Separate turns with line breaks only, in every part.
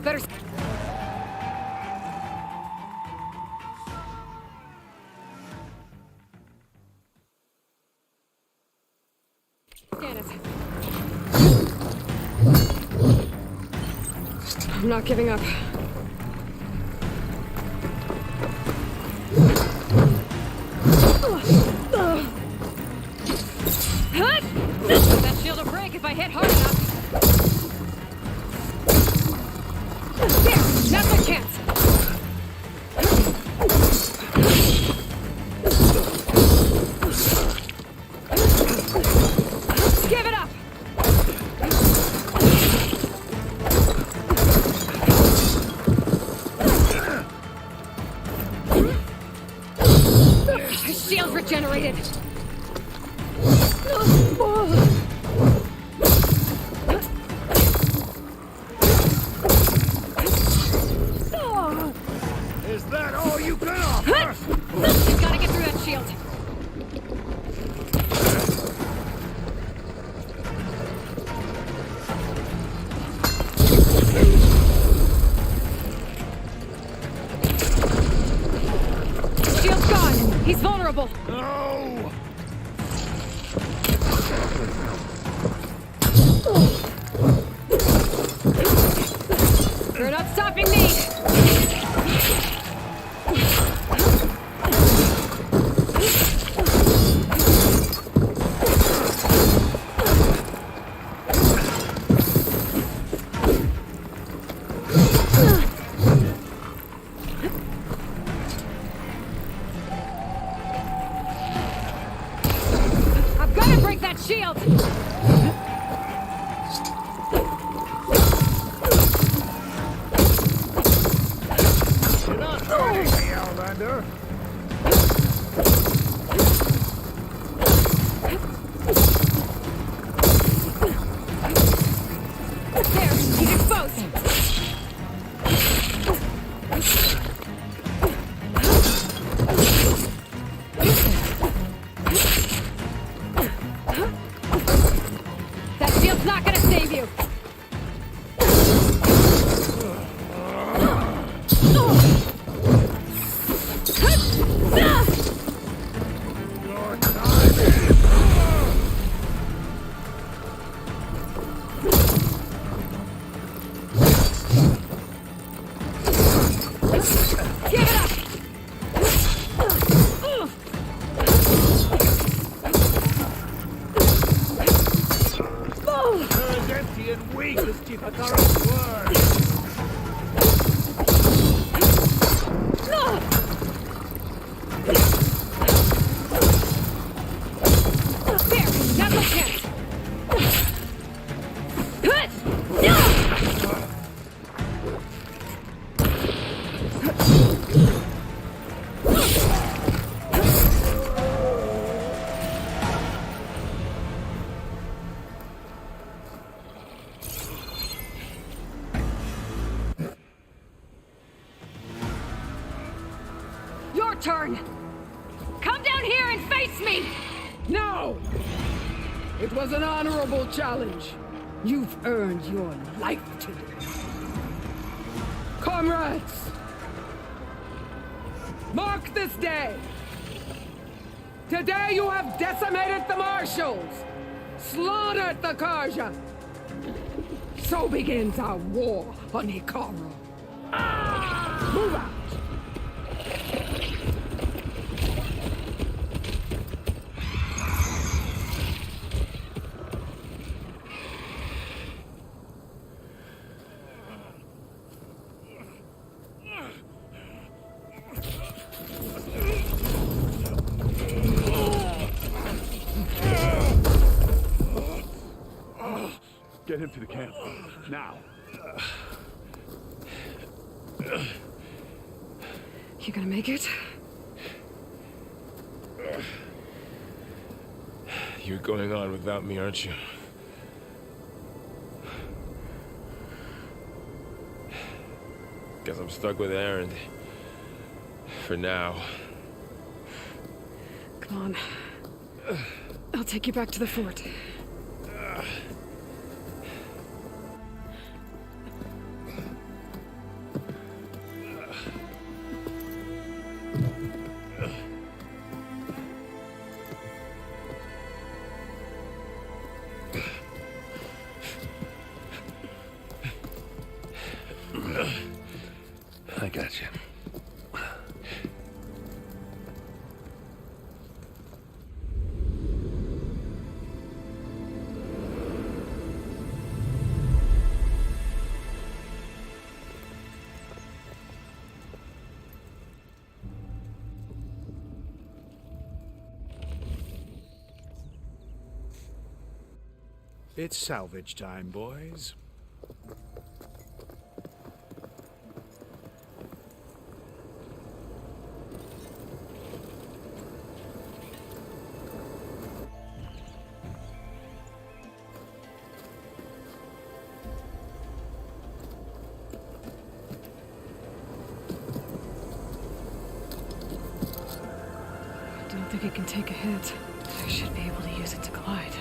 Better. Scan it. I'm not giving up. That shield will break if I hit hard enough. There! Now's my chance! Give it up! His shield's regenerated!
Is that all you can offer?
You've got to get through that shield. Shield's gone. He's vulnerable.
No!
You're not stopping me. I've got to break that shield!
You're not hurting me, Outlander.
There, he's exposed! That shield's not gonna save you!
Your time is...
Give it up!
You're as empty and weak as Chipataro's word.
There! Now's my chance! Your turn! Come down here and face me!
No! It was an honorable challenge. You've earned your life today. Comrades! Mark this day! Today you have decimated the Marshals! Slaughtered the Karja! So begins our war on Hikaru. Move out!
Get him to the camp. Now.
You gonna make it?
You're going on without me, aren't you? Guess I'm stuck with Aaron. For now.
Come on. I'll take you back to the fort.
I got you.
It's salvage time, boys.
I don't think it can take a hit. I should be able to use it to glide.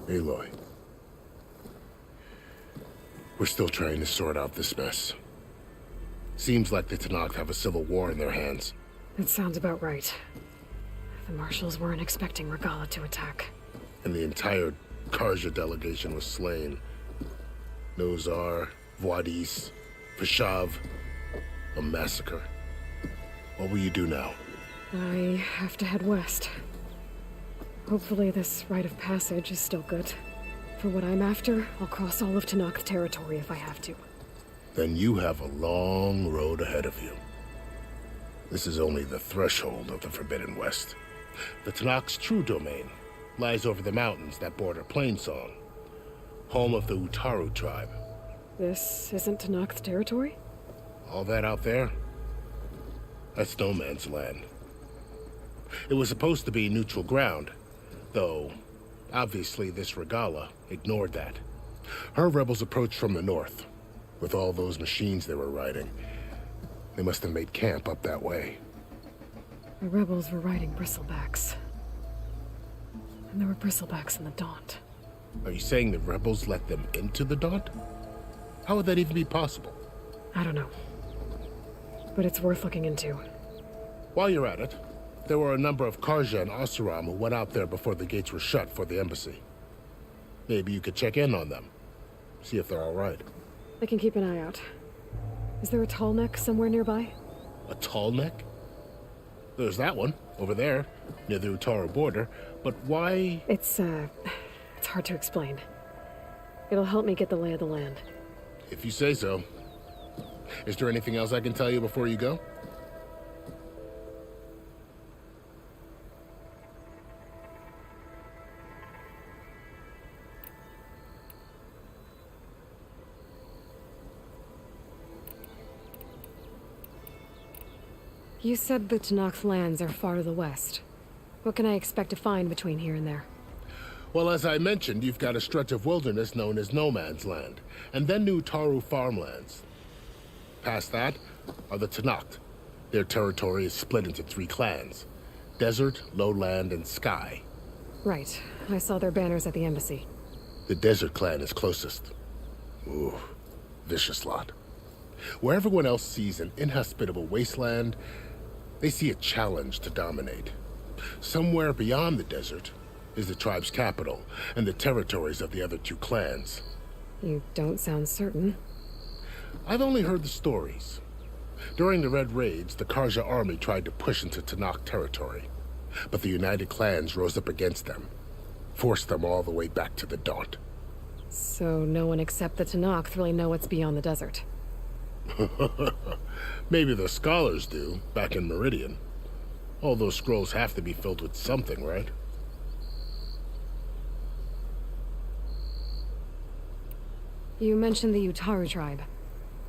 Aloy. We're still trying to sort out this mess. Seems like the Tenakth have a civil war in their hands.
That sounds about right. The marshals weren't expecting Regala to attack.
And the entire Karja delegation was slain. Nozar, Voidis, Vashav. A massacre. What will you do now?
I have to head west. Hopefully this rite of passage is still good. For what I'm after, I'll cross all of Tenakth territory if I have to.
Then you have a long road ahead of you. This is only the threshold of the Forbidden West. The Tenakth's true domain lies over the mountains that border Plainsong, home of the Utaru tribe.
This isn't Tenakth territory?
All that out there? That's no man's land. It was supposed to be neutral ground, though obviously this Regala ignored that. Her rebels approached from the north, with all those machines they were riding. They must have made camp up that way.
The rebels were riding bristlebacks. And there were bristlebacks in the Daunt.
Are you saying the rebels let them into the Daunt? How would that even be possible?
I don't know. But it's worth looking into.
While you're at it, there were a number of Karja and Oseram who went out there before the gates were shut for the embassy. Maybe you could check in on them. See if they're all right.
I can keep an eye out. Is there a tall neck somewhere nearby?
A tall neck? There's that one, over there, near the Utaru border. But why?
It's hard to explain. It'll help me get the lay of the land.
If you say so. Is there anything else I can tell you before you go?
You said the Tenakth lands are far to the west. What can I expect to find between here and there?
Well, as I mentioned, you've got a stretch of wilderness known as No Man's Land, and then New Utaru farmlands. Past that are the Tenakth. Their territory is split into 3 clans: Desert, Lowland, and Sky.
Right. I saw their banners at the embassy.
The Desert clan is closest. Ooh, vicious lot. Where everyone else sees an inhospitable wasteland, they see a challenge to dominate. Somewhere beyond the desert is the tribe's capital and the territories of the other 2 clans.
You don't sound certain.
I've only heard the stories. During the Red Raids, the Karja army tried to push into Tenakth territory, but the united clans rose up against them, forced them all the way back to the Daunt.
So no one except the Tenakth really know what's beyond the desert.
Maybe the scholars do, back in Meridian. All those scrolls have to be filled with something, right?
You mentioned the Utaru tribe.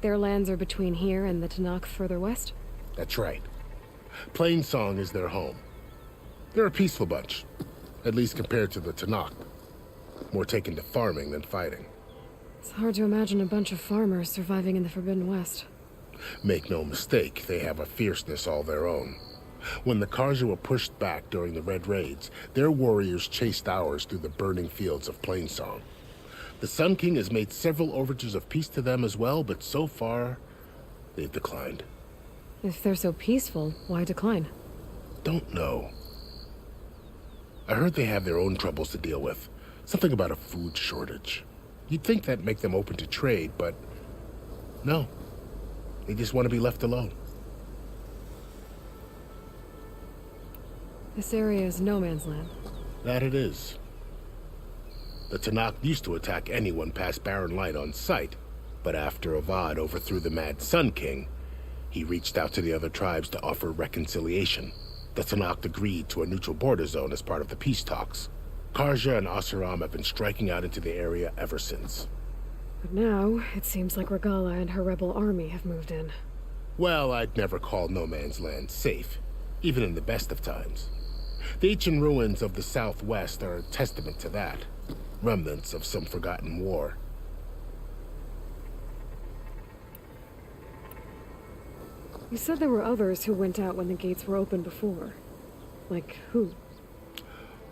Their lands are between here and the Tenakth further west?
That's right. Plainsong is their home. They're a peaceful bunch, at least compared to the Tanakh. More taken to farming than fighting.
It's hard to imagine a bunch of farmers surviving in the Forbidden West.
Make no mistake, they have a fierceness all their own. When the Karja were pushed back during the Red Raids, their warriors chased ours through the burning fields of Plainsong. The Sun King has made several overtures of peace to them as well, but so far, they've declined.
If they're so peaceful, why decline?
Don't know. I heard they have their own troubles to deal with. Something about a food shortage. You'd think that'd make them open to trade, but no. They just want to be left alone.
This area is no man's land.
That it is. The Tanakh used to attack anyone past Barren Light on sight, but after Avad overthrew the Mad Sun King, he reached out to the other tribes to offer reconciliation. The Tanakh agreed to a neutral border zone as part of the peace talks. Karja and Asuram have been striking out into the area ever since.
But now, it seems like Regala and her rebel army have moved in.
Well, I'd never call no man's land safe, even in the best of times. The ancient ruins of the Southwest are a testament to that. Remnants of some forgotten war.
You said there were others who went out when the gates were open before. Like who?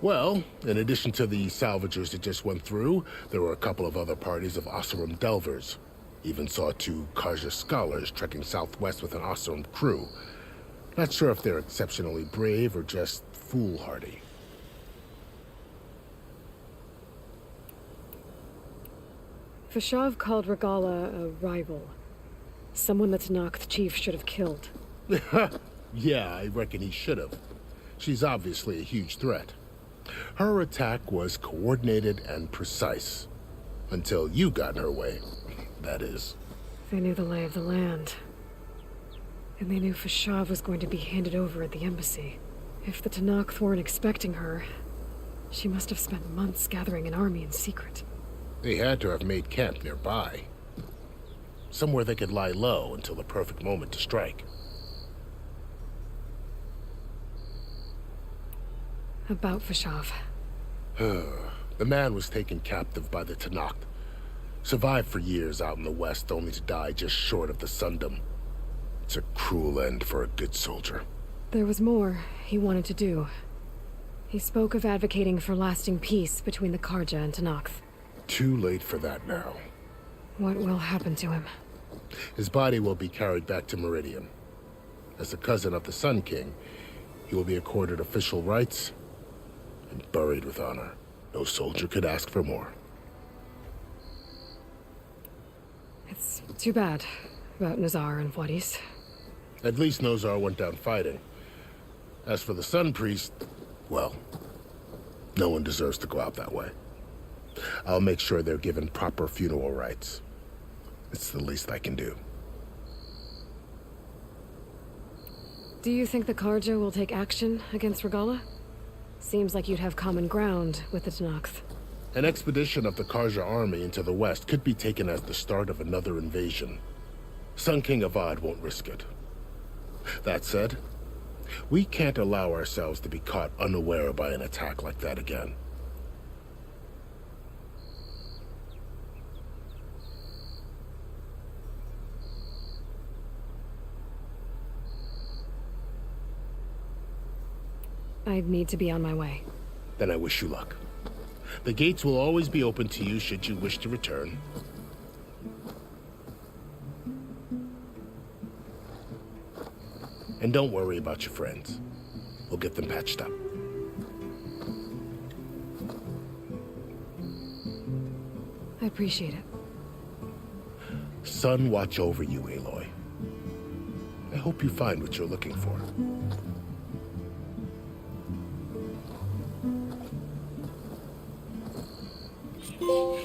Well, in addition to the salvagers that just went through, there were a couple of other parties of Oseram delvers. Even saw 2 Karja scholars trekking southwest with an Oseram crew. Not sure if they're exceptionally brave or just foolhardy.
Fashav called Regala a rival. Someone the Tanakh chief should have killed.
Yeah, I reckon he should have. She's obviously a huge threat. Her attack was coordinated and precise. Until you got in her way, that is.
They knew the lay of the land. And they knew Fashav was going to be handed over at the embassy. If the Tanakh weren't expecting her, she must have spent months gathering an army in secret.
They had to have made camp nearby. Somewhere they could lie low until the perfect moment to strike.
About Fashav.
The man was taken captive by the Tanakh. Survived for years out in the west, only to die just short of the Sundom. It's a cruel end for a good soldier.
There was more he wanted to do. He spoke of advocating for lasting peace between the Karja and Tanakh.
Too late for that now.
What will happen to him?
His body will be carried back to Meridian. As a cousin of the Sun King, he will be accorded official rights and buried with honor. No soldier could ask for more.
It's too bad about Nazar and Wadis.
At least Nozar went down fighting. As for the Sun Priest, well, no one deserves to go out that way. I'll make sure they're given proper funeral rites. It's the least I can do.
Do you think the Karja will take action against Regala? Seems like you'd have common ground with the Tanakh.
An expedition of the Karja army into the west could be taken as the start of another invasion. Sun King Avad won't risk it. That said, we can't allow ourselves to be caught unaware by an attack like that again.
I'd need to be on my way.
Then I wish you luck. The gates will always be open to you should you wish to return. And don't worry about your friends. We'll get them patched up.
I appreciate it.
Sun watch over you, Aloy. I hope you find what you're looking for.
I'll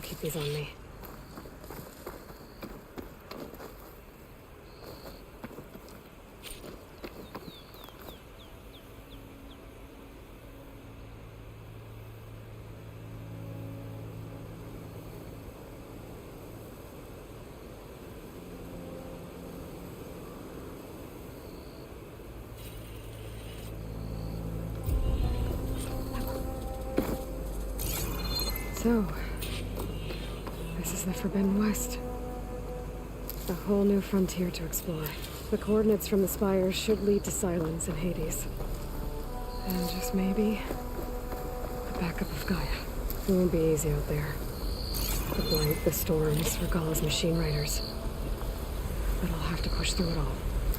keep these on me. So, this is the Forbidden West. A whole new frontier to explore. The coordinates from the spires should lead to Silence and Hades. And just maybe, the backup of Gaia. It won't be easy out there. The blight, the storms, Regalla's machine riders. But I'll have to push through it all.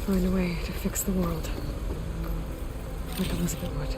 Find a way to fix the world. Like Elizabeth would.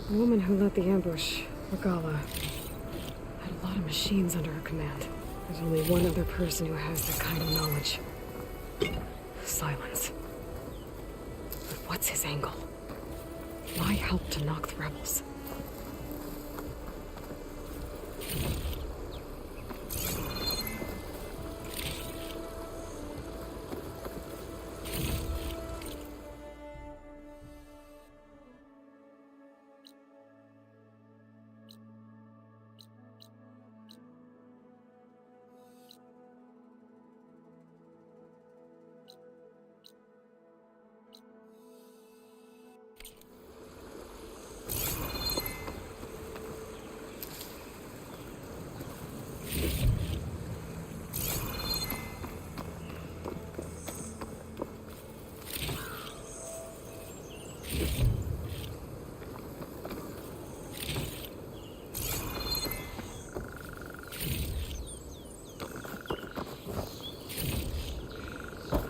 The woman who led the ambush, Regala, had a lot of machines under her command. There's only one other person who has that kind of knowledge. Silence. But what's his angle? Why help to knock the rebels?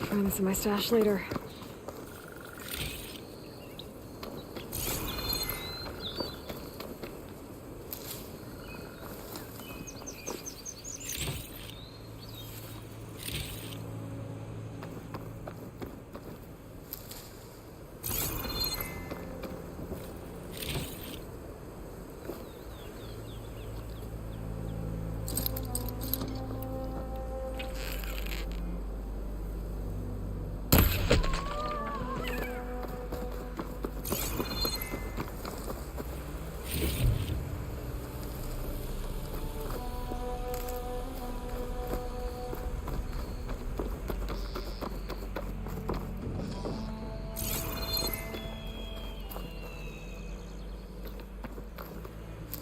Find this in my stash later.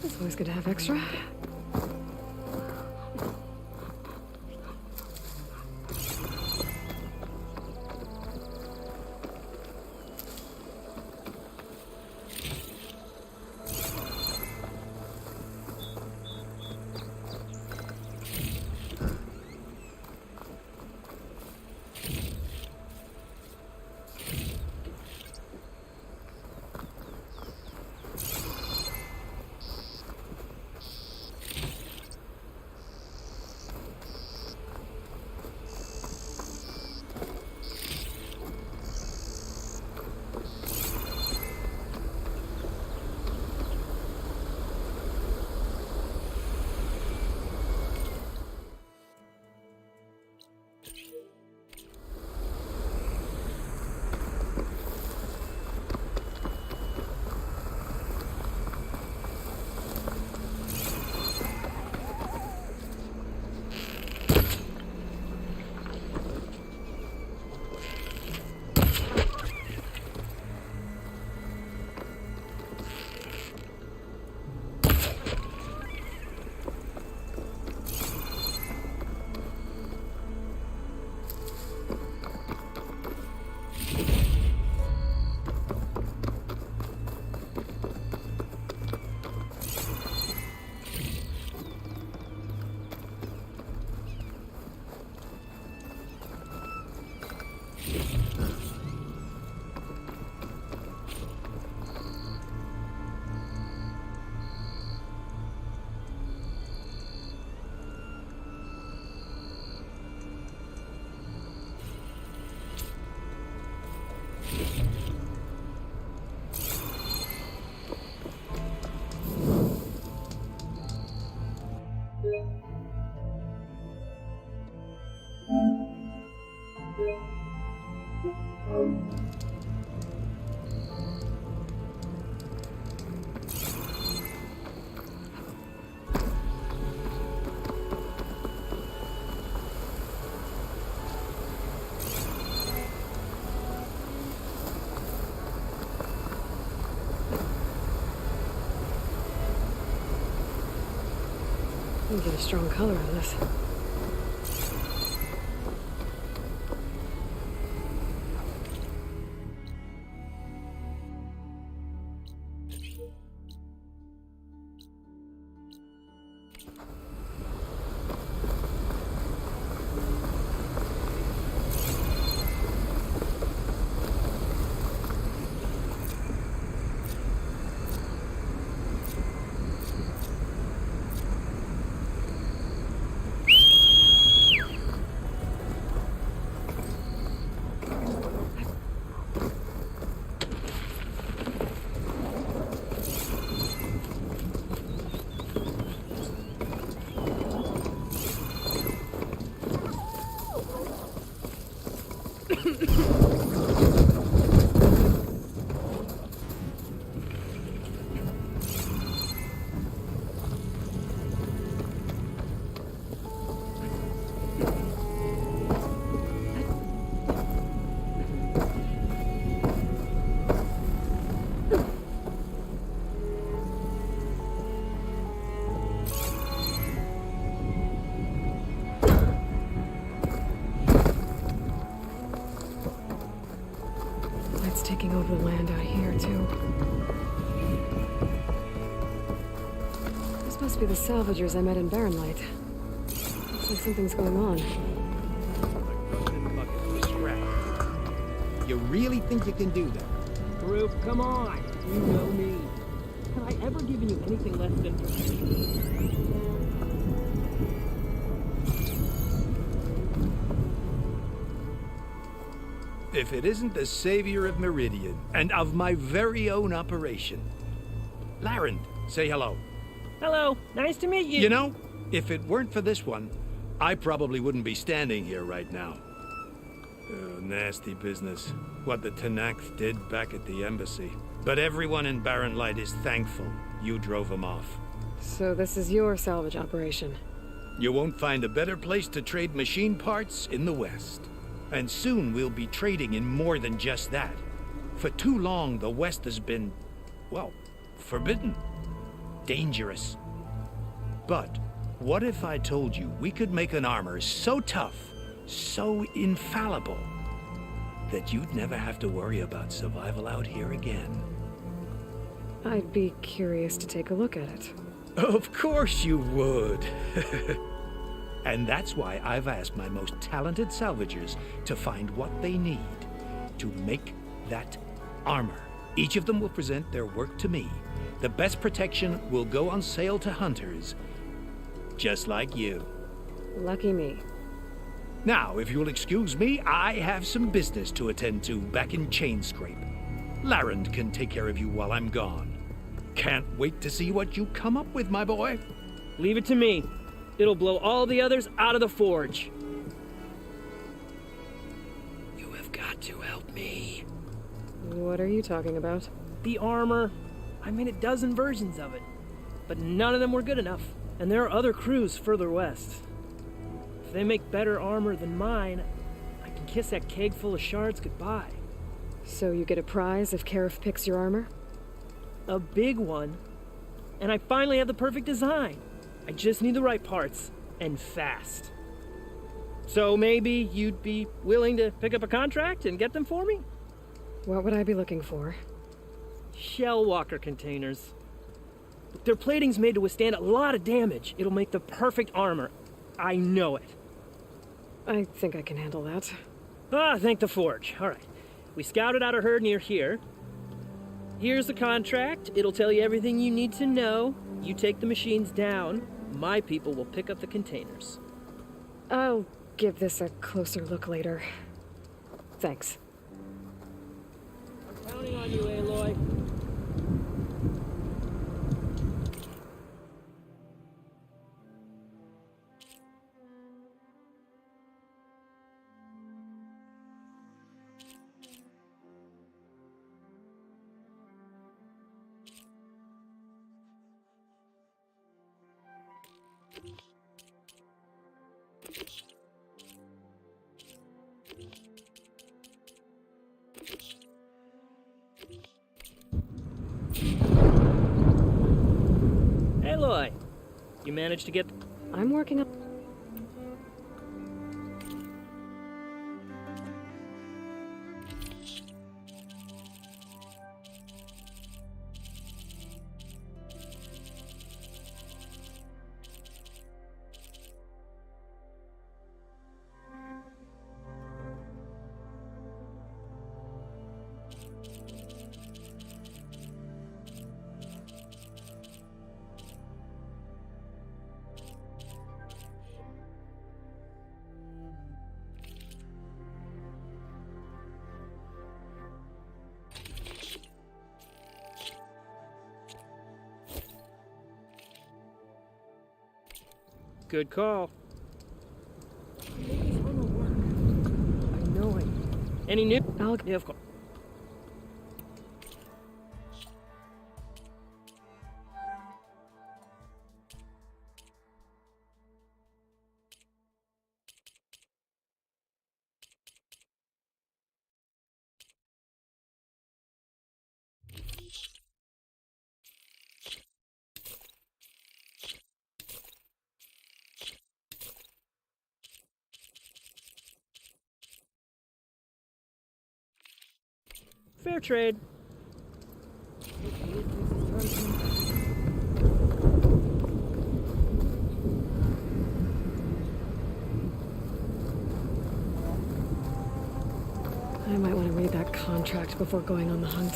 It's always good to have extra. You get a strong color on this. It's taking over the land out here, too. This must be the salvagers I met in Barren Light. Looks like something's going on.
You really think you can do that?
Group, come on. You know me. Have I ever given you anything less than...
If it isn't the savior of Meridian, and of my very own operation. Larend, say hello.
Hello, nice to meet you.
You know, if it weren't for this one, I probably wouldn't be standing here right now. Oh, nasty business. What the Tenakth did back at the embassy. But everyone in Barren Light is thankful you drove them off.
So this is your salvage operation?
You won't find a better place to trade machine parts in the West. And soon we'll be trading in more than just that. For too long, the West has been, well, forbidden. Dangerous. But what if I told you we could make an armor so tough, so infallible, that you'd never have to worry about survival out here again?
I'd be curious to take a look at it.
Of course you would. And that's why I've asked my most talented salvagers to find what they need to make that armor. Each of them will present their work to me. The best protection will go on sale to hunters, just like you.
Lucky me.
Now, if you'll excuse me, I have some business to attend to back in Chainscrape. Larend can take care of you while I'm gone. Can't wait to see what you come up with, my boy.
Leave it to me. It'll blow all the others out of the forge.
You have got to help me.
What are you talking about?
The armor. I made a dozen versions of it, but none of them were good enough. And there are other crews further west. If they make better armor than mine, I can kiss that keg full of shards goodbye.
So you get a prize if Karif picks your armor?
A big one. And I finally have the perfect design. I just need the right parts, and fast. So maybe you'd be willing to pick up a contract and get them for me?
What would I be looking for?
Shell walker containers. Their plating's made to withstand a lot of damage. It'll make the perfect armor. I know it.
I think I can handle that.
Ah, thank the forge. All right. We scouted out a herd near here. Here's the contract. It'll tell you everything you need to know. You take the machines down. My people will pick up the containers.
I'll give this a closer look later. Thanks.
I'm counting on you, Aloy. Aloy, you managed to get...
I'm working on... Good call. I know I
Any new?
I'll...
Yeah, of course. Fair trade.
I might want to read that contract before going on the hunt.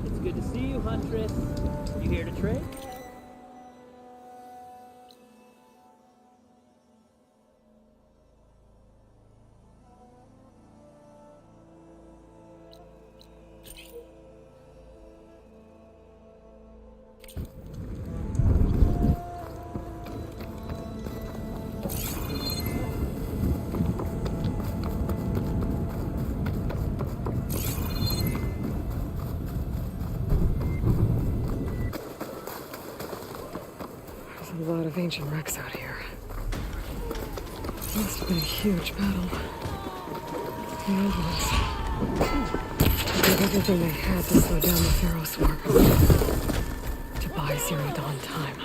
It's good to see you, Huntress. You here to trade?
There's a lot of ancient wrecks out here. Must have been a huge battle. The Romans did everything they had to slow down the Pharaoh swarm. To buy Zero Dawn time.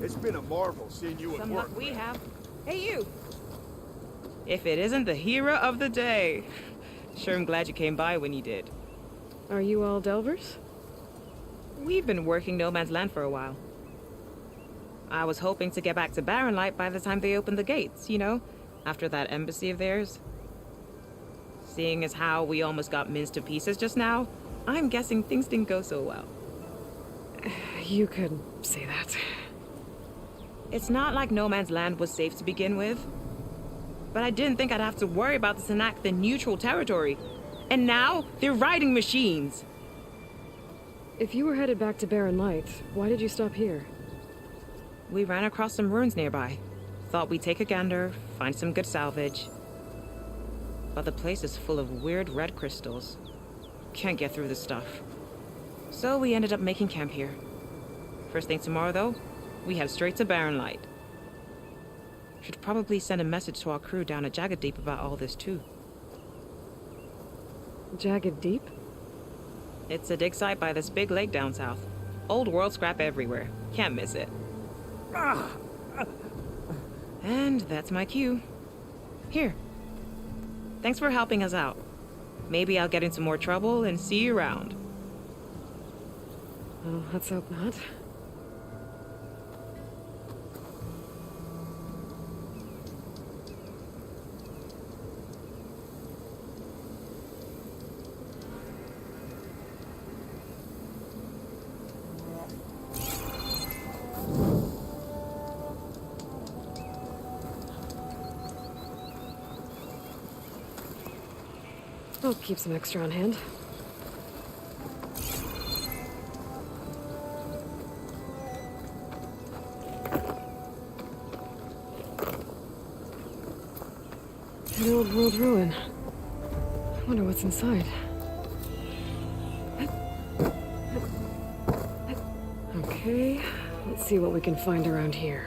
It's been a marvel seeing you at
Some
work.
luck we have. Hey, you! If it isn't the hero of the day. Sure, I'm glad you came by when you did.
Are you all Delvers?
We've been working No Man's Land for a while. I was hoping to get back to Barren Light by the time they opened the gates, you know? After that embassy of theirs. Seeing as how we almost got minced to pieces just now, I'm guessing things didn't go so well.
You could say that.
It's not like No Man's Land was safe to begin with. But I didn't think I'd have to worry about the Tanakh in neutral territory. And now, they're riding machines.
If you were headed back to Barren Light, why did you stop here?
We ran across some ruins nearby. Thought we'd take a gander, find some good salvage. But the place is full of weird red crystals. Can't get through the stuff. So we ended up making camp here. First thing tomorrow, though, we head straight to Barren Light. Should probably send a message to our crew down at Jagged Deep about all this, too.
Jagged Deep?
It's a dig site by this big lake down south. Old world scrap everywhere. Can't miss it. And that's my cue. Here. Thanks for helping us out. Maybe I'll get into more trouble and see you around.
Well, let's hope not. I'll keep some extra on hand. An old world ruin. I wonder what's inside. Okay, let's see what we can find around here.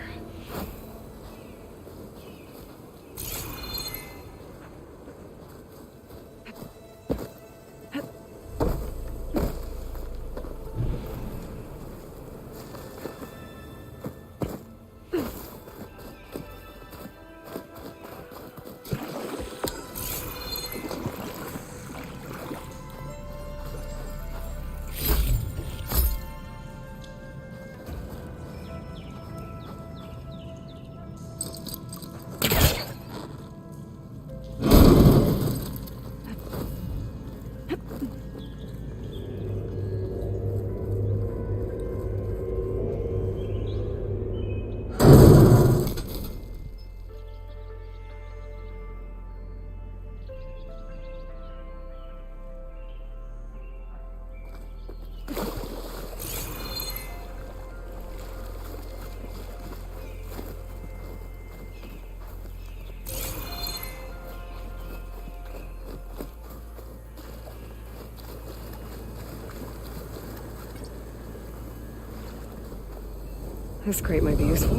This crate might be useful.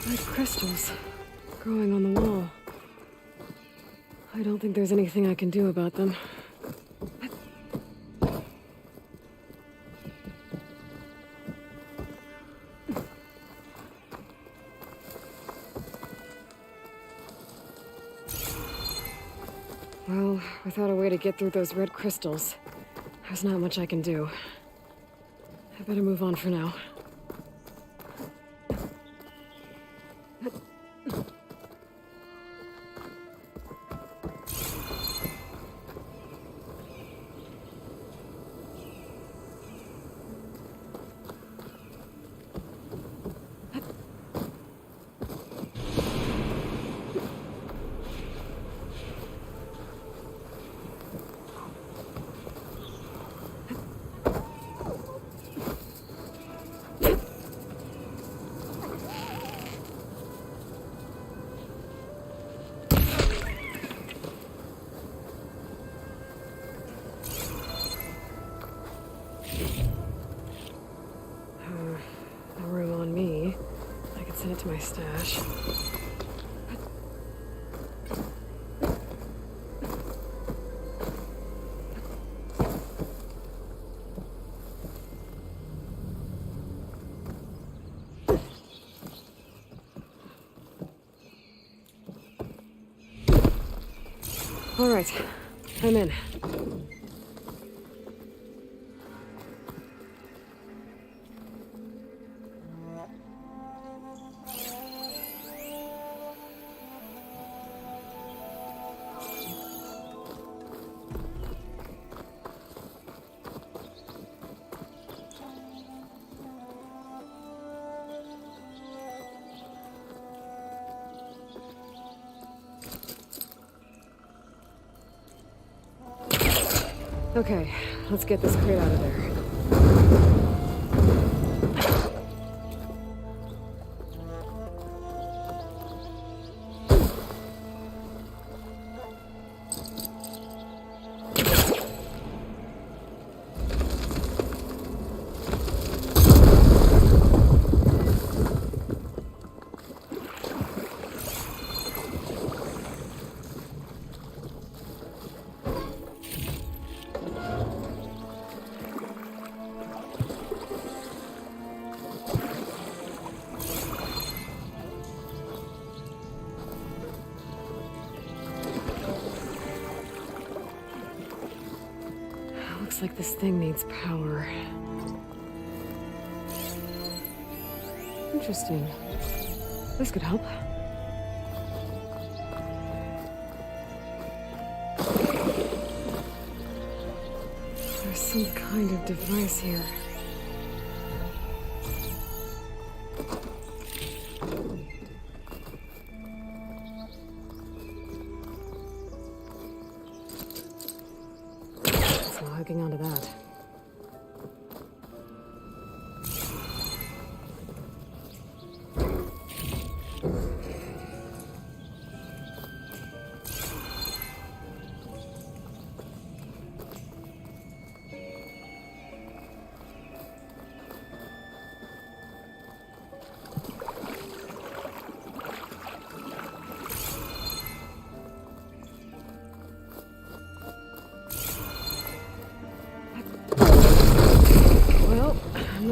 Red crystals growing on the wall. I don't think there's anything I can do about them. Well, without a way to get through those red crystals, there's not much I can do. I better move on for now. No room on me. I could send it to my stash. All right, I'm in. Okay, let's get this crate out of there. Looks like this thing needs power. Interesting. This could help. There's some kind of device here. It's not hooking onto that.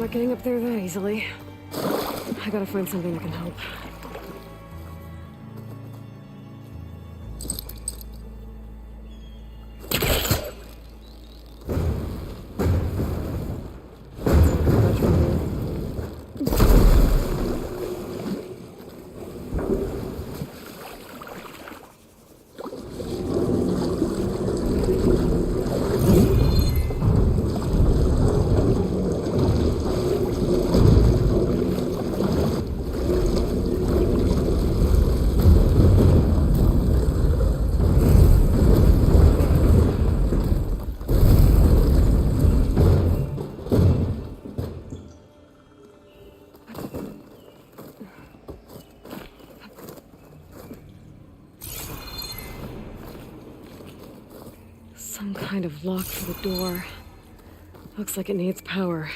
not getting up there that easily. I gotta find something that can help. Some kind of lock for the door. Looks like it needs power.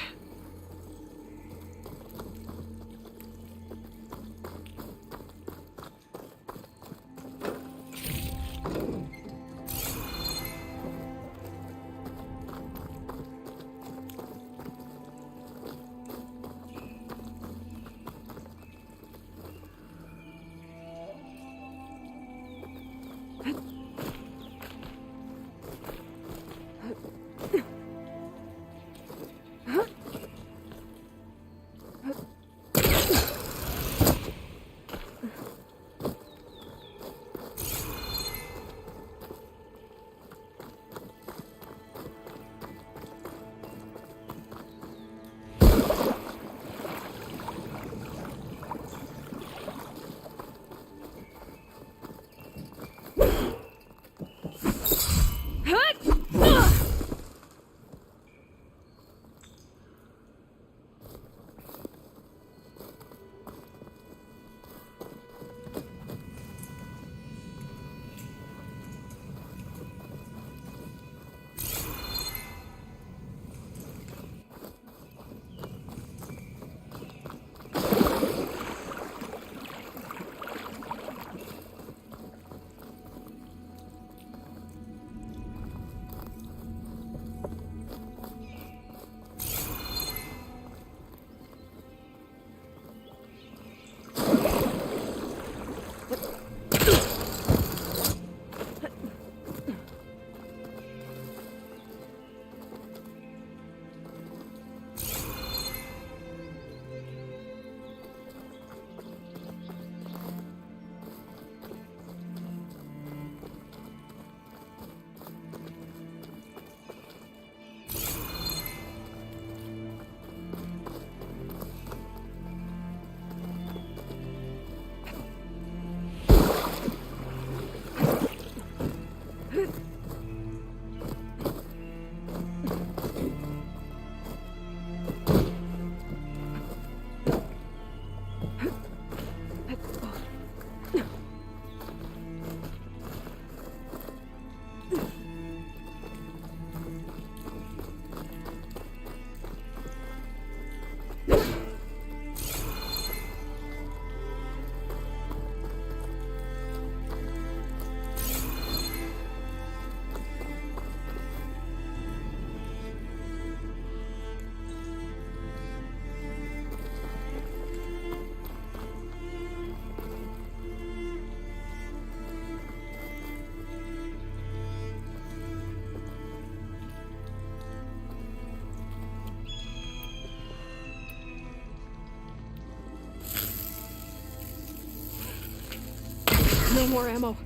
No more ammo.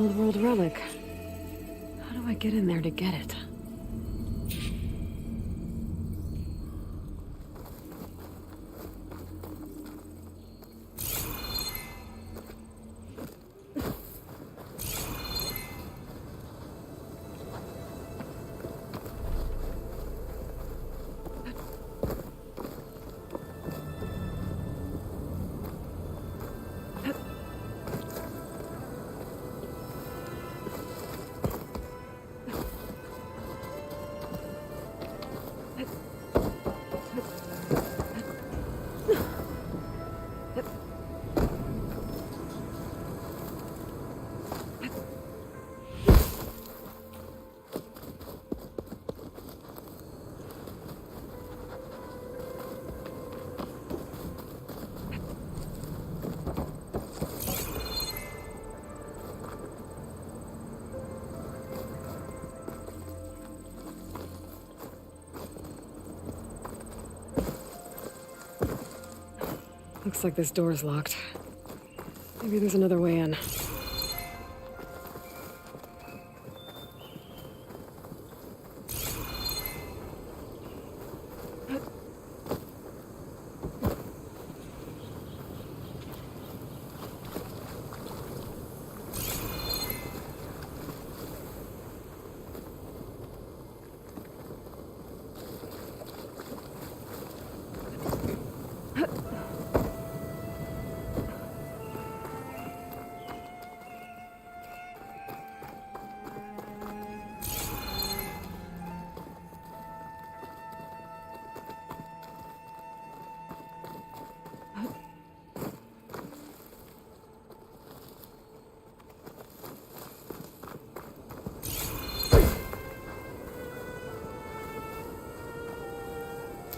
old world relic. How do I get in there to get it? Looks like this door's locked. Maybe there's another way in.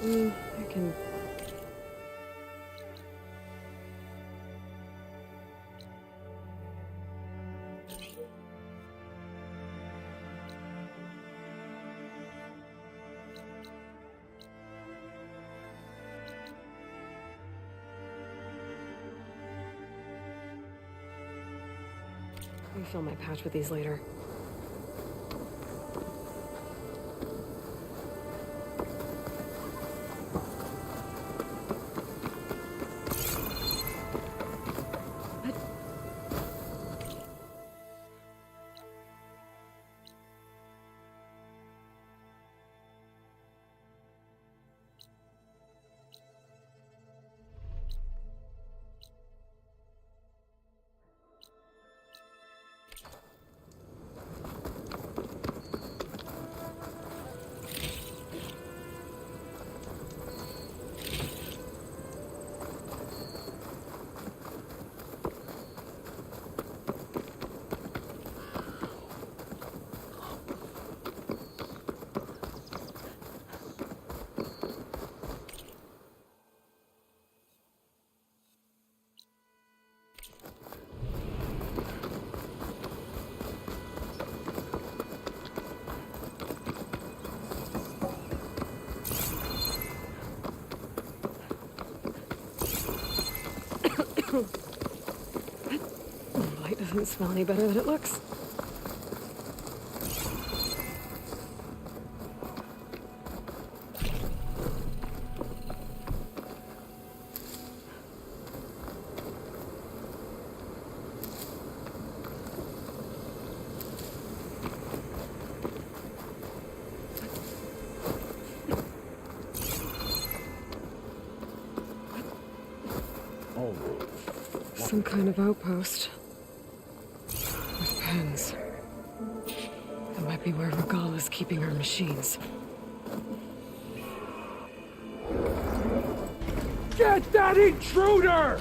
I can... refill my pouch with these later. Light doesn't smell any better than it looks. Some kind of outpost. With pens. That might be where Regala's keeping her machines.
Get that intruder!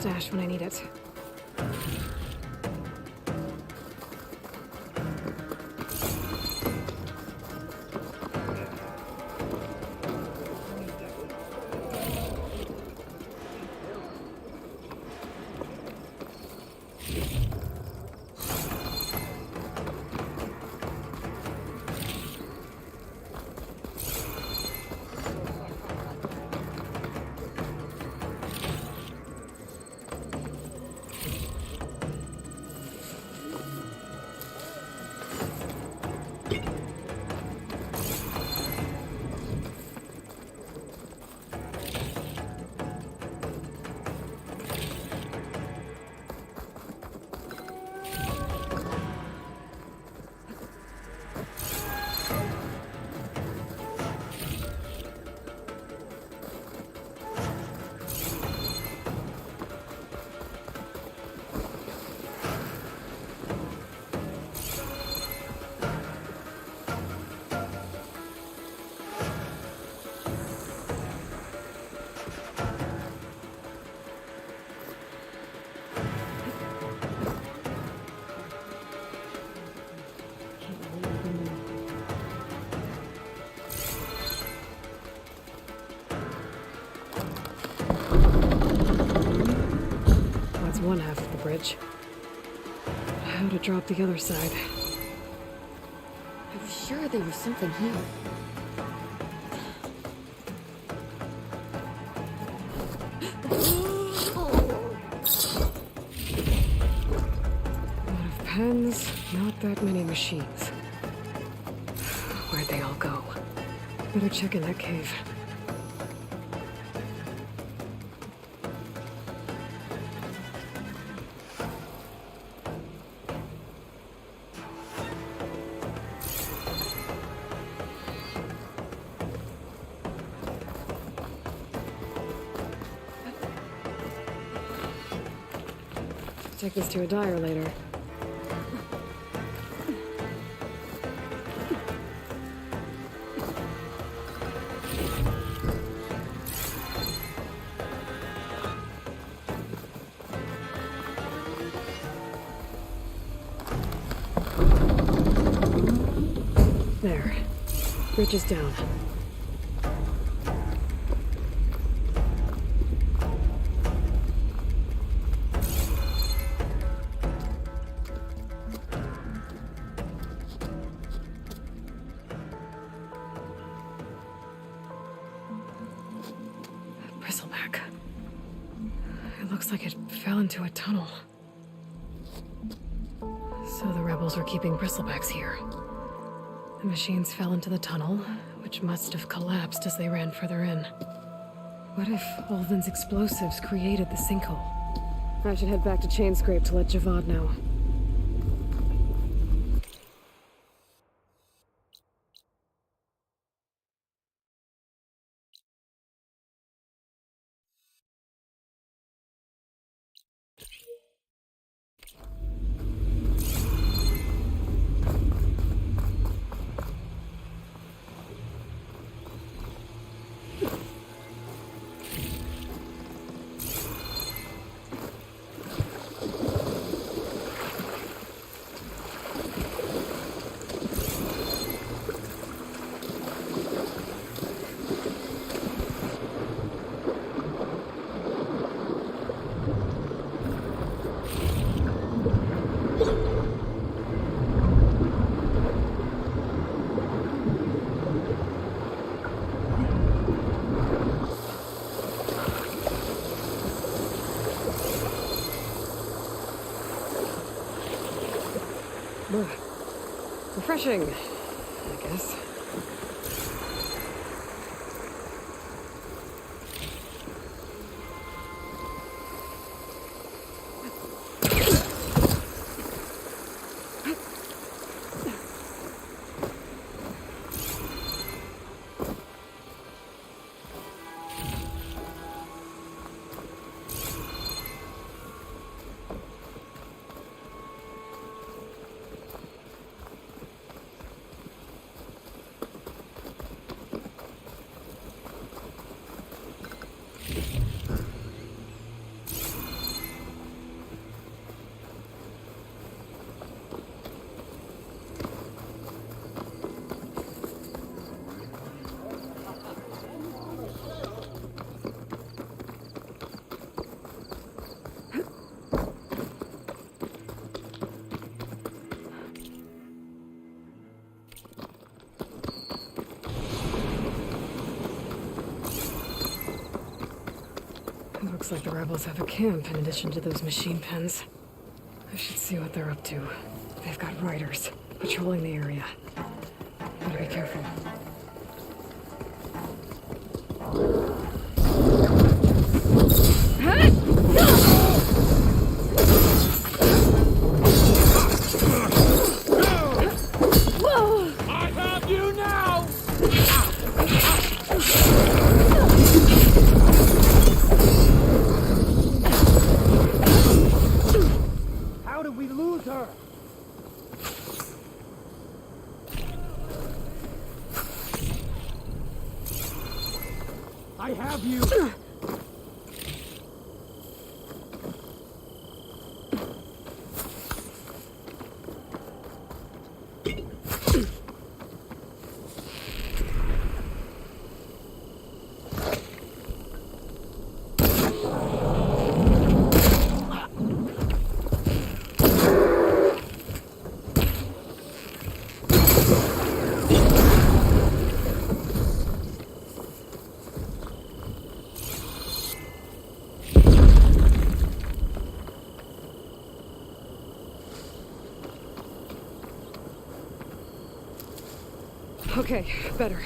stash when I need it. One half of the bridge. How to drop the other side?
I'm sure there was something here.
A lot of pens, not that many machines. Where'd they all go? Better check in that cave. Take this to a dyer later. There. Bridge is down. Bristleback. It looks like it fell into a tunnel. So the rebels were keeping bristlebacks here. The machines fell into the tunnel, which must have collapsed as they ran further in. What if Ulvin's explosives created the sinkhole? I should head back to Chainscrape to let Javad know. Refreshing, I guess. Looks like the rebels have a camp in addition to those machine pens. I should see what they're up to. They've got riders patrolling the area. Gotta be careful.
I have you now! How did we lose her? I have you!
Okay, better.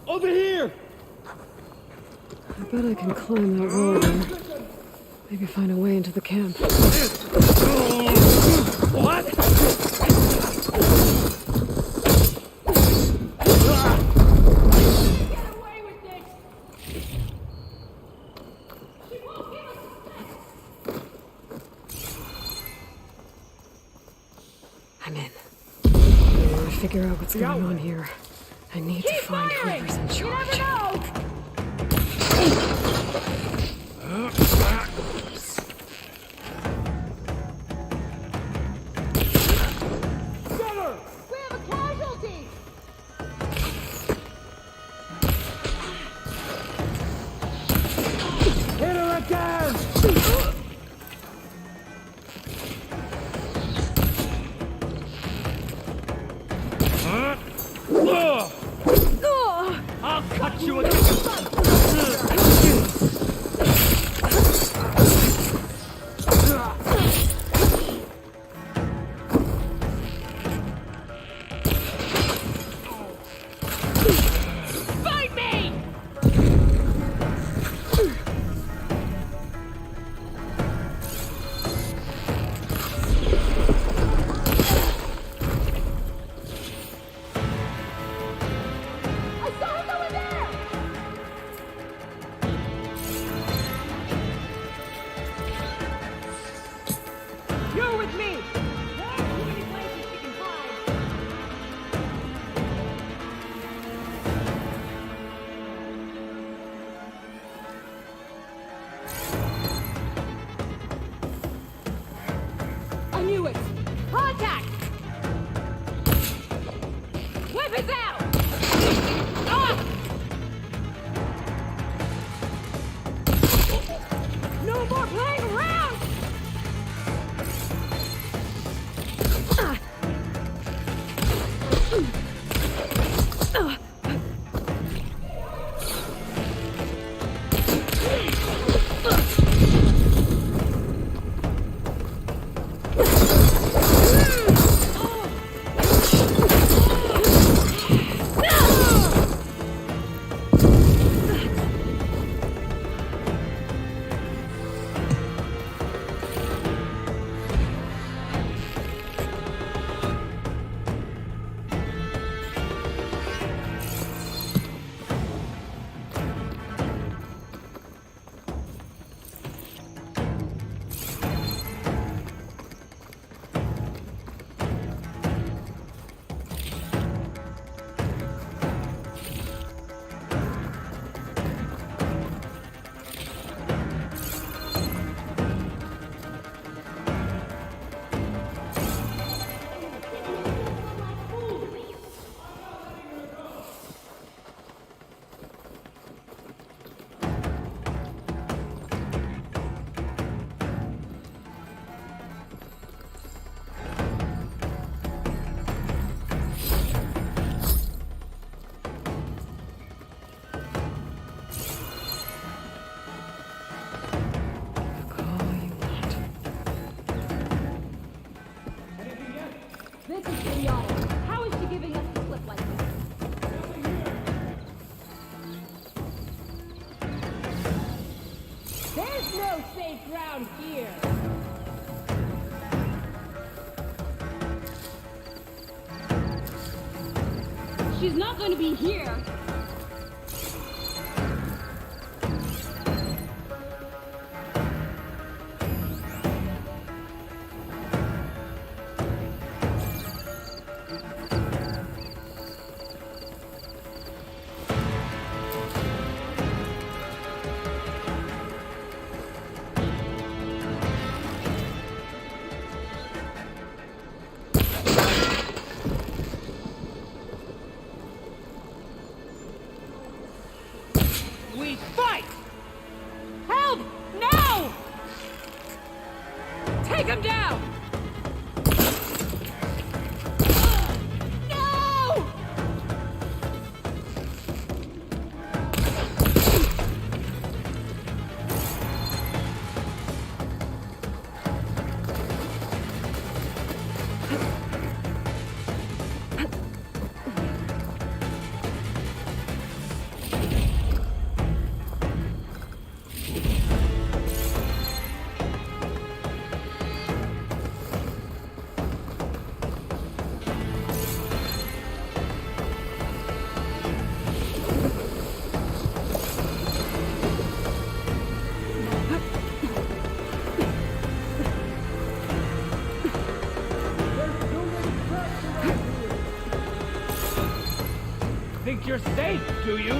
Over here!
I bet I can climb that wall then. Maybe find a way into the camp.
What?
I'm in. I need to figure out what's going on here. I need to find whoever's in charge.
Hit her again! I'll cut you again!
Fight me!
You're with me!
I knew it! Contact! Weapons out! Ah! No more playing around! idiotic. How is she giving us the slip like this? There's no safe ground here. She's not going to be here.
We fight!
Help! No! Take him down! No!
Think you're safe, do you?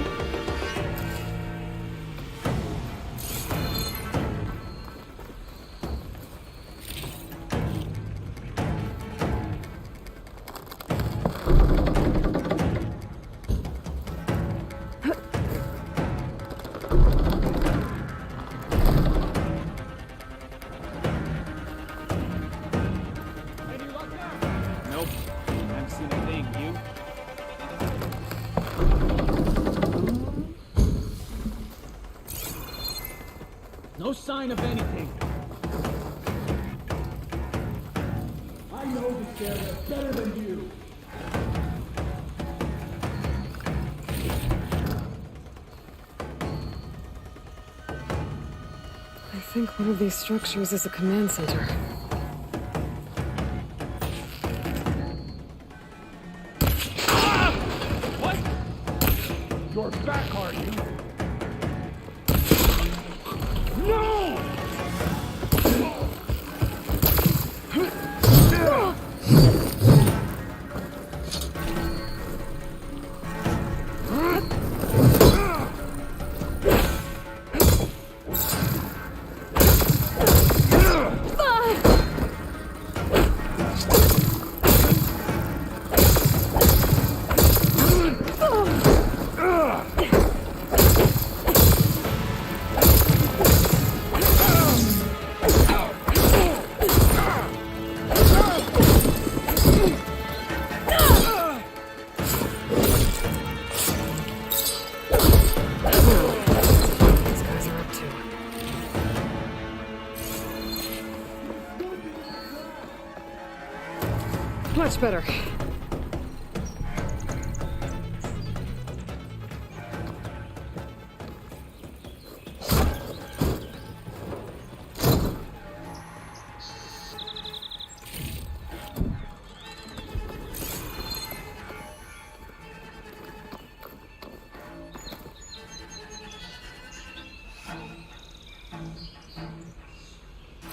Nope. Haven't seen a thing, you? No sign of anything. I know this area better than you.
I think one of these structures is a command center.
What? You're back, are you? No!
These guys are up to. Much better.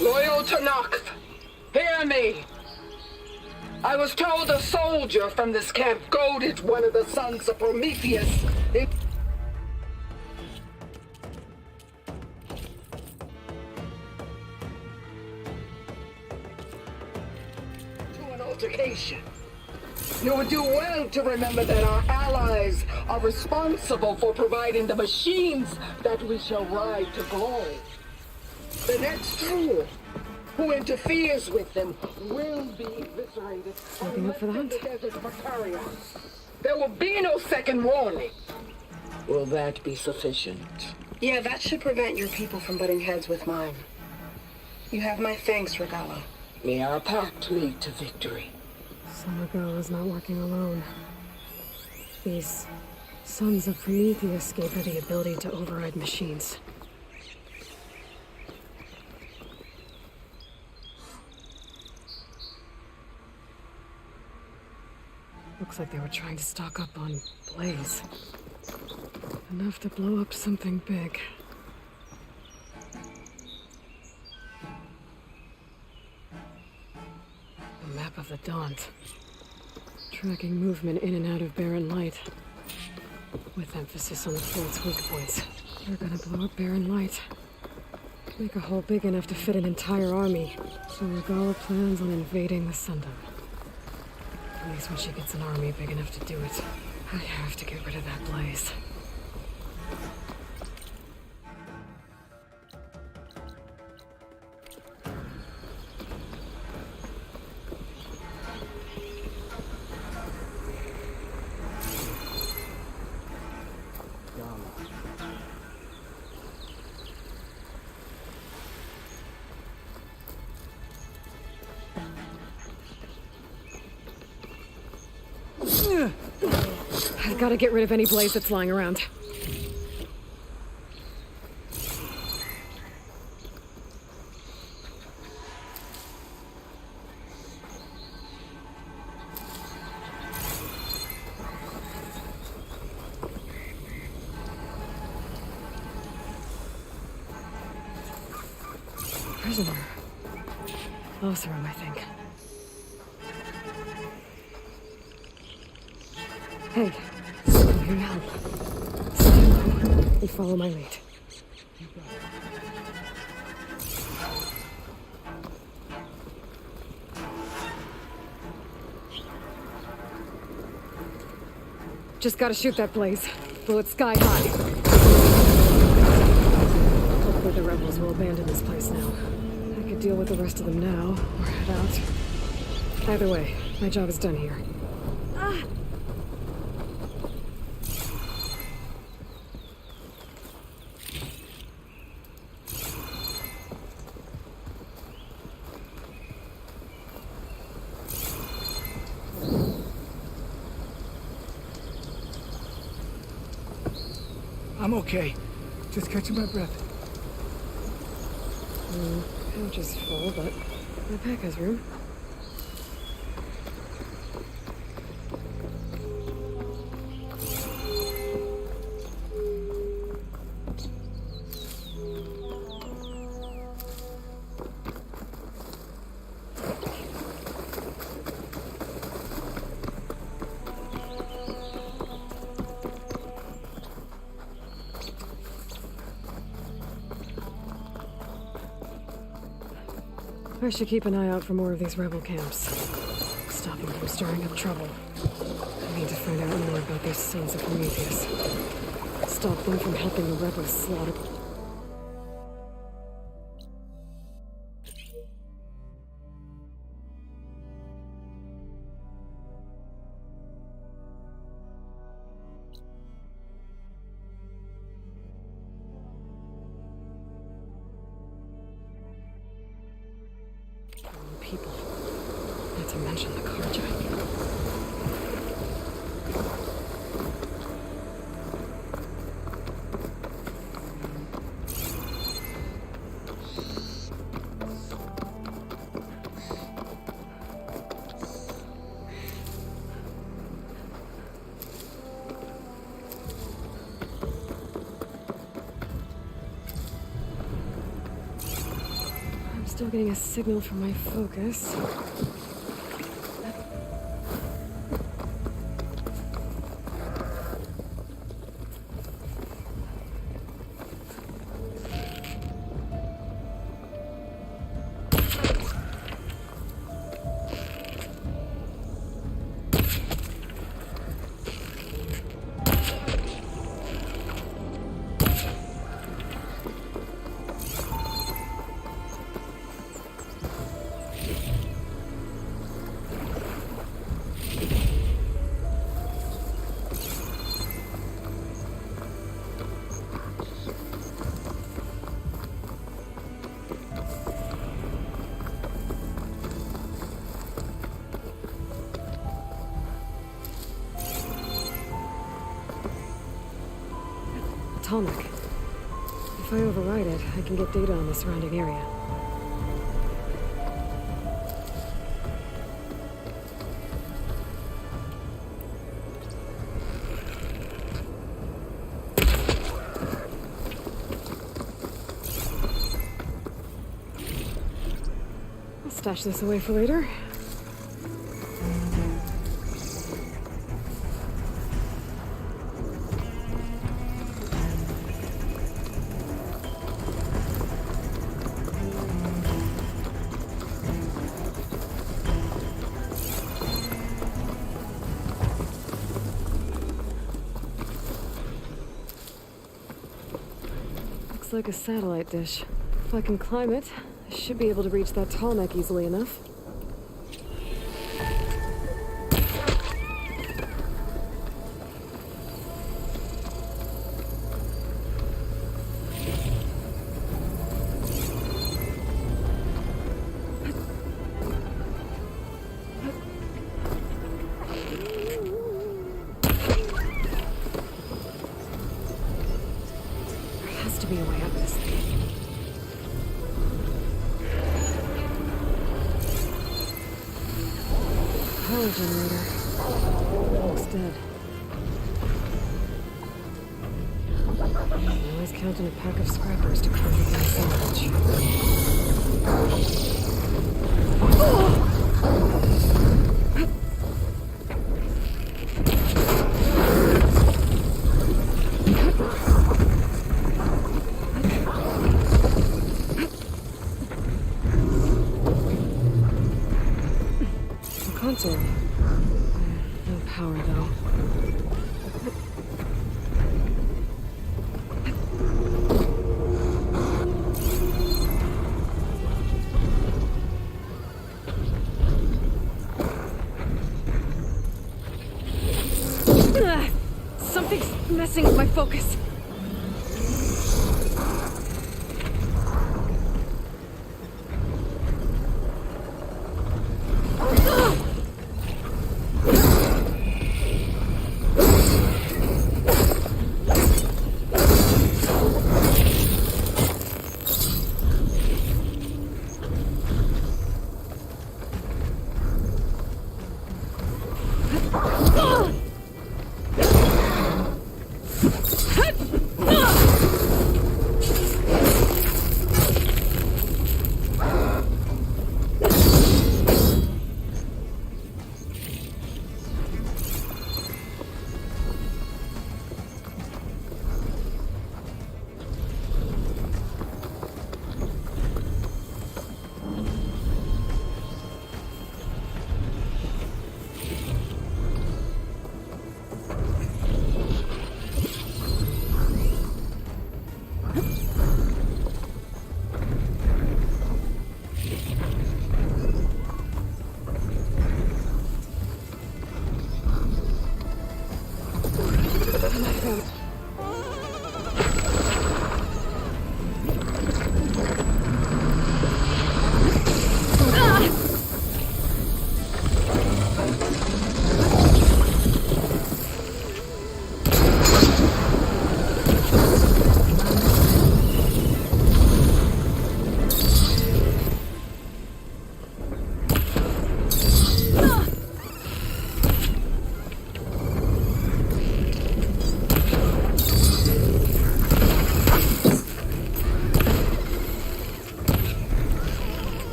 Loyal Tanakh, hear me! I was told a soldier from this camp goaded one of the sons of Prometheus into an altercation. You would do well to remember that our allies are responsible for providing the machines that we shall ride to glory. The next fool who interferes with them will be eviscerated.
Looking up for the hunt.
The desert of Macaria. There will be no second warning. Will that be sufficient? Yeah, that should prevent your people from butting heads with mine. You have my thanks, Regala. May our pact lead to victory.
Regala's not working alone. These sons of Prometheus gave her the ability to override machines. Looks like they were trying to stock up on Blaze. Enough to blow up something big. A map of the Daunt. Tracking movement in and out of Barren Light. With emphasis on the flight's weak points. They're gonna blow up Barren Light. Make a hole big enough to fit an entire army. So Regala plans on invading the Sundom. At least when she gets an army big enough to do it. I have to get rid of that Blaze. I've got to get rid of any Blaze that's lying around. Prisoner. Lothram, I think. Hey, I'm here to help. Stand low and follow my lead. Just gotta shoot that Blaze. Bullet sky high. Hopefully the rebels will abandon this place now. I could deal with the rest of them now, or head out. Either way, my job is done here.
I'm okay. Just catching my breath.
Pouch is full, but my pack has room. I should keep an eye out for more of these rebel camps. Stop them from stirring up trouble. I need to find out more about these sons of Prometheus. Stop them from helping the rebels slaughter. People. Not to mention the Karja. Still getting a signal from my focus. Tallneck. If I override it, I can get data on the surrounding area. I'll stash this away for later. Like a satellite dish. If I can climb it, I should be able to reach that Tallneck easily enough. Be a way up this thing. Power generator. Looks dead. I always count on a pack of scrappers to carve up my salvage. Console. No power, though. Something's messing with my focus.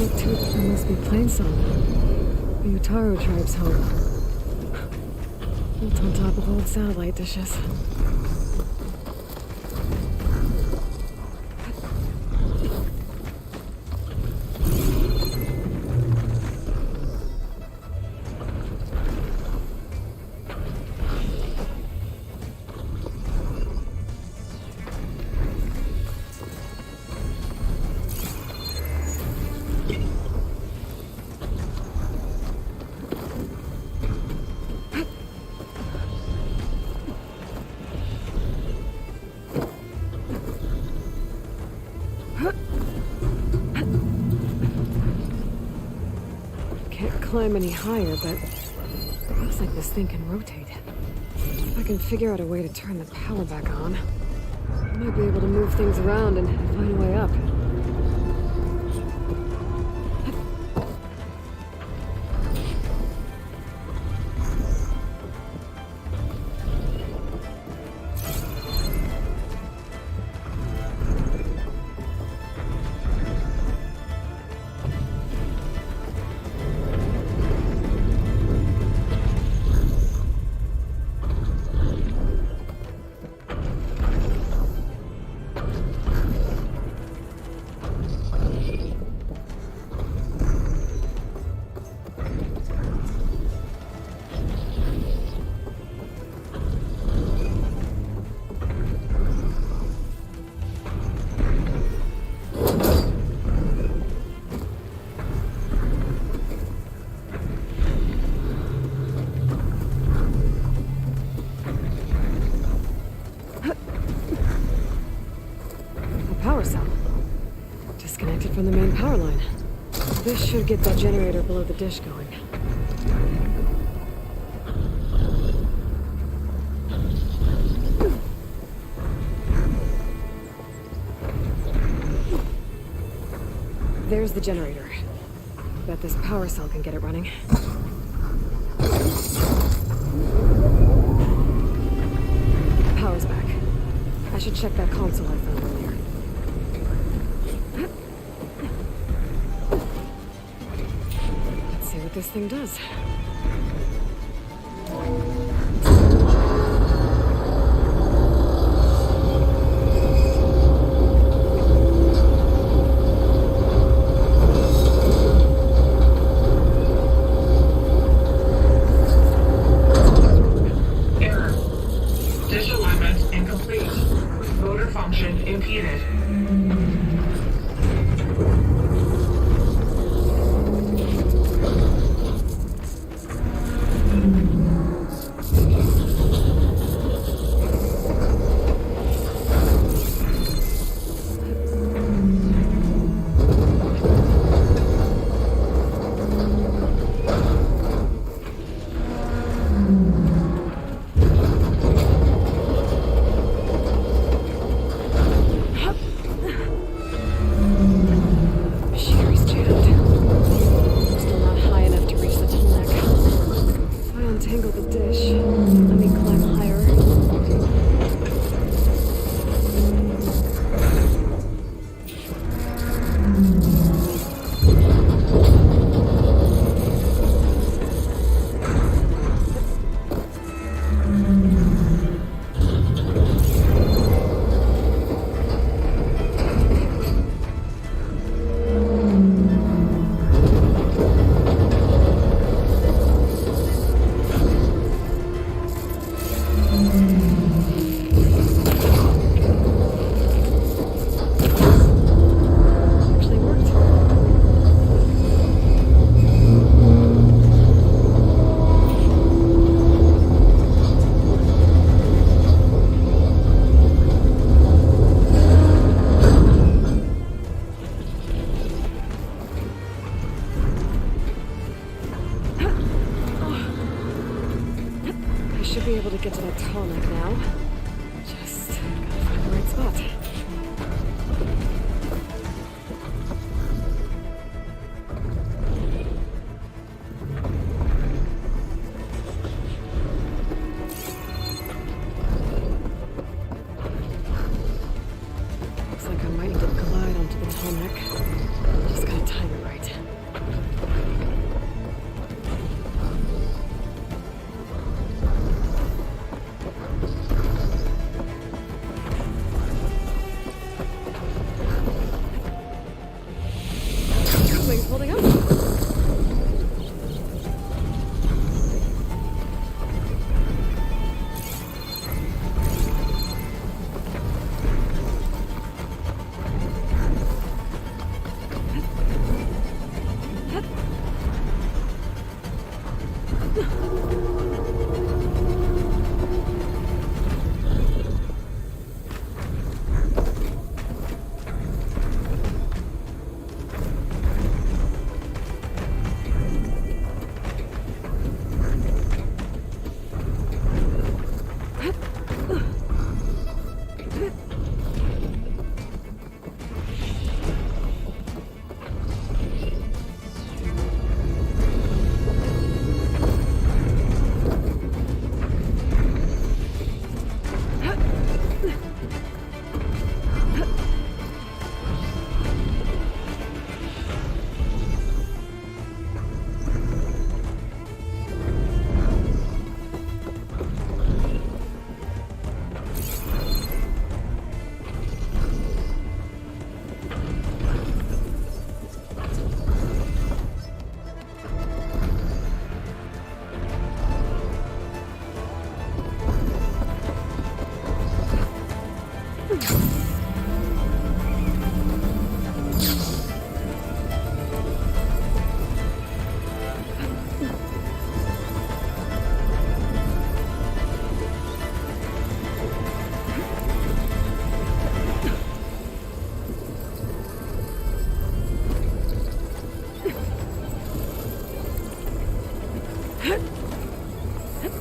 Look to it, there must be Plainsong. The Utaro tribe's home. Built on top of old satellite dishes. Can't climb any higher, but it looks like this thing can rotate. If I can figure out a way to turn the power back on, I might be able to move things around and find a way up. From the main power line. This should get that generator below the dish going. There's the generator. Bet this power cell can get it running. Power's back. I should check that console I found earlier. See what this thing does.
Error. Dish alignment incomplete. Motor function impeded. Should be able to get to that tarmac now. Just gotta find the right spot. Looks like I might need to glide onto the tarmac. Just gotta time it right.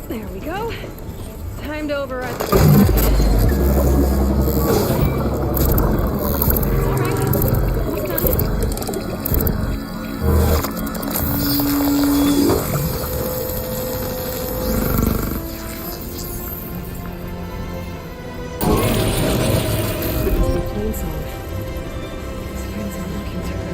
There we go. Time to override the... It's all right. Almost done. Plain song. Signs I'm looking to it.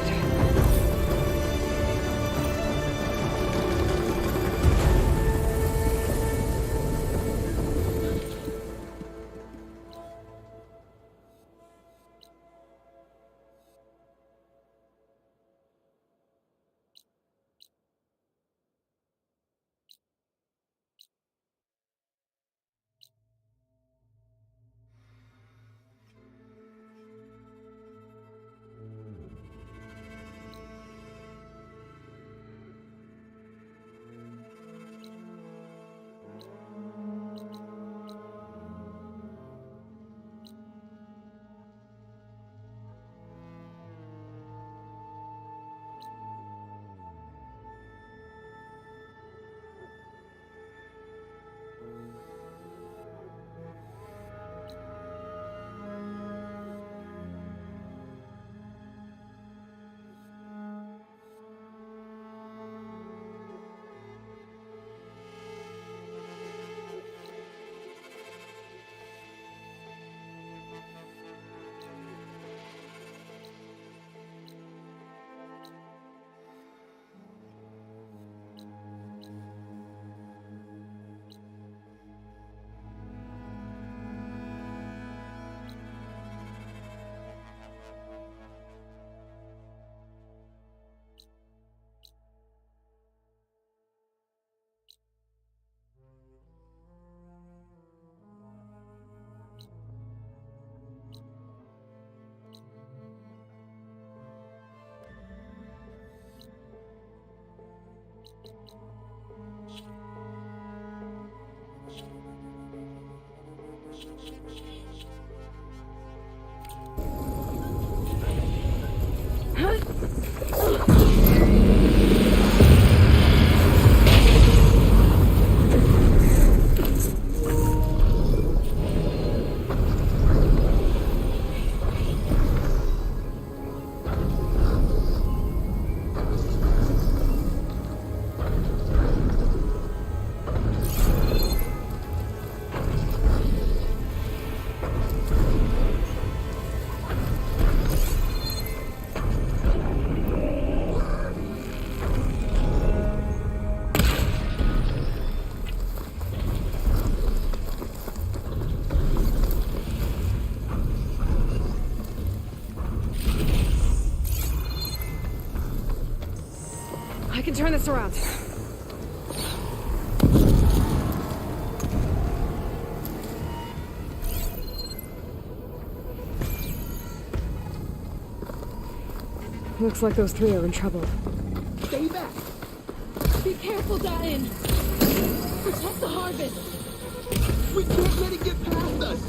I can turn this around. Looks like those three are in trouble.
Stay back.
Be careful, Dain. Protect the harvest.
We can't let it get past us.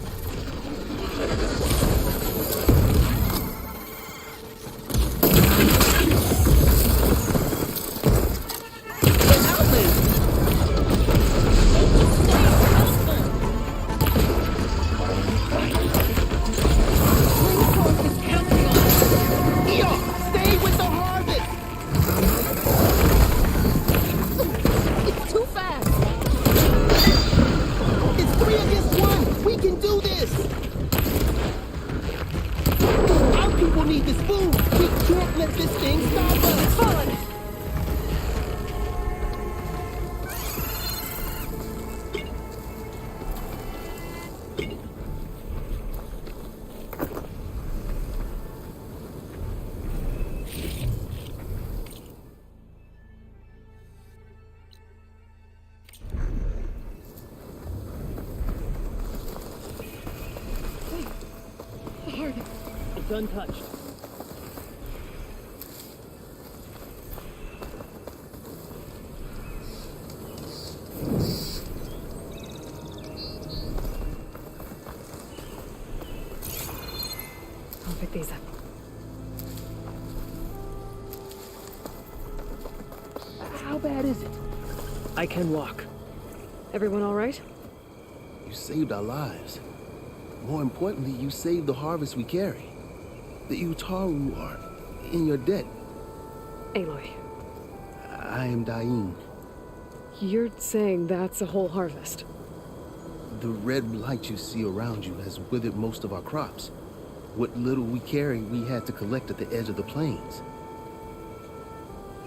need this food. We can't let this thing stop us.
It's fallen!
It's untouched.
I'll pick these up.
How bad is it? I can walk.
Everyone all right?
You saved our lives. More importantly, you saved the harvest we carry. The Utaru are in your debt.
Aloy,
I am Dain.
you're saying that's a whole harvest?
The red blight you see around you has withered most of our crops. What little we carry, we had to collect at the edge of the plains.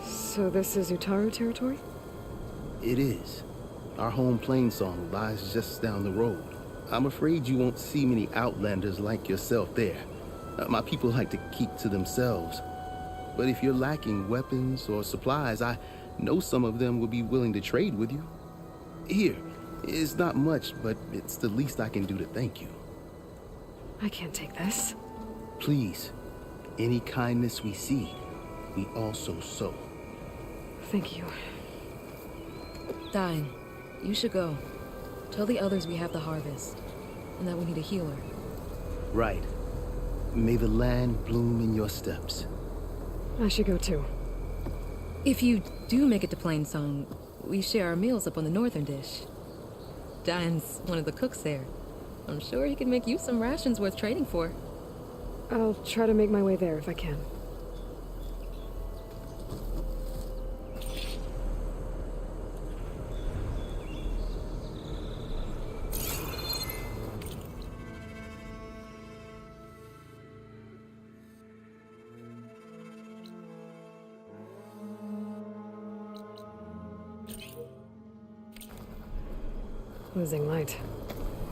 So this is Utaru territory?
It is. Our home plainsong lies just down the road. I'm afraid you won't see many outlanders like yourself there. My people like to keep to themselves. But if you're lacking weapons or supplies, I know some of them will be willing to trade with you. Here, it's not much, but it's the least I can do to thank you.
I can't take this.
Please, any kindness we see, we also sow.
Thank you.
Dine, you should go. Tell the others we have the harvest, and that we need a healer.
Right. May the land bloom in your steps.
I should go too.
If you do make it to Plainsong, we share our meals up on the northern dish. Diane's one of the cooks there. I'm sure he can make you some rations worth trading for.
I'll try to make my way there if I can. Losing light.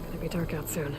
Gonna be dark out soon.